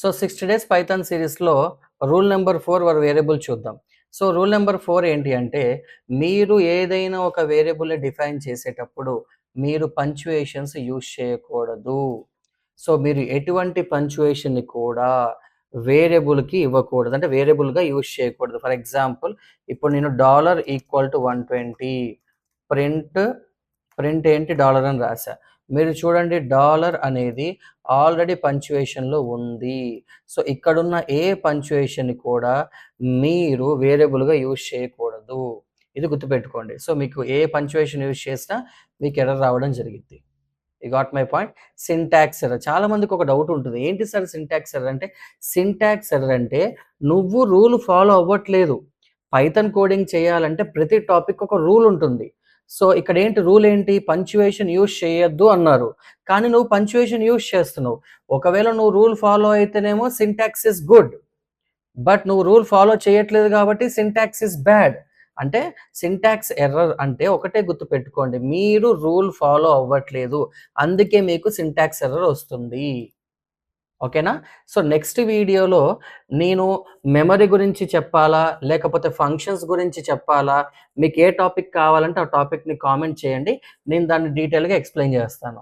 So 60 days Python సిరీస్‌లో rule number 4 variable చూద్దాం. So rule number 4 ఏంటి అంటే, మీరు ఏదైనా ఒక వేరియబుల్‌ని డిఫైన్ చేసేటప్పుడు మీరు పంక్చుయేషన్స్ యూజ్ చేయకూడదు. సో మీరు ఎటువంటి పంక్చుయేషన్‌ని కూడా వేరియబుల్‌కి ఇవ్వకూడదు. అంటే వేరియబుల్‌గా యూజ్ చేయకూడదు. ఫర్ ఎగ్జాంపుల్ ఇప్పుడు నేను $120 ప్రింట్ ప్రింట్ ఏంటి డాలర్ అని రాసా. మీరు చూడండి డాలర్ అనేది ఆల్రెడీ పంక్చుయేషన్‌లో ఉంది. సో ఇక్కడున్న ఏ పంక్చుయేషన్‌ని కూడా మీరు వేరియబుల్‌గా యూజ్ చేయకూడదు. ఇది గుర్తుపెట్టుకోండి. సో మీకు ఏ పంక్చుయేషన్ యూజ్ చేసినా మీకు ఎర్రర్ రావడం జరిగిద్ది. You got my point. Syntax error. చాలా మందికి ఒక డౌట్ ఉంటుంది. ఏంటి సార్ సింటాక్స్ ఎర్రర్ అంటే? సింటాక్స్ ఎర్రర్ అంటే నువ్వు రూల్ ఫాలో అవ్వట్లేదు. పైథాన్ కోడింగ్ చేయాలంటే ప్రతి టాపిక్ ఒక రూల్ ఉంటుంది. సో ఇక్కడ ఏంటి రూల్ ఏంటి? పంక్చుయేషన్ యూజ్ చేయొద్దు అన్నారు. కానీ నువ్వు పంక్చుయేషన్ యూజ్ చేస్తున్నావు. ఒకవేళ నువ్వు రూల్ ఫాలో అయితేనేమో సింటాక్స్ ఇస్ గుడ్. బట్ నువ్వు రూల్ ఫాలో చేయట్లేదు కాబట్టి సింటాక్స్ ఇస్ బ్యాడ్. అంటే సింటాక్స్ ఎర్రర్ అంటే ఒకటే గుర్తుపెట్టుకోండి. మీరు రూల్ ఫాలో అవ్వట్లేదు. అందుకే మీకు సింటాక్స్ ఎర్రర్ వస్తుంది. ఓకేనా? సో నెక్స్ట్ వీడియోలో నేను మెమరీ గురించి చెప్పాలా? లేకపోతే ఫంక్షన్స్ గురించి చెప్పాలా? మీకు ఏ టాపిక్ కావాలంటే ఆ టాపిక్‌ని కామెంట్ చేయండి. నేను దాన్ని డీటెయిల్‌గా ఎక్స్‌ప్లెయిన్ చేస్తాను.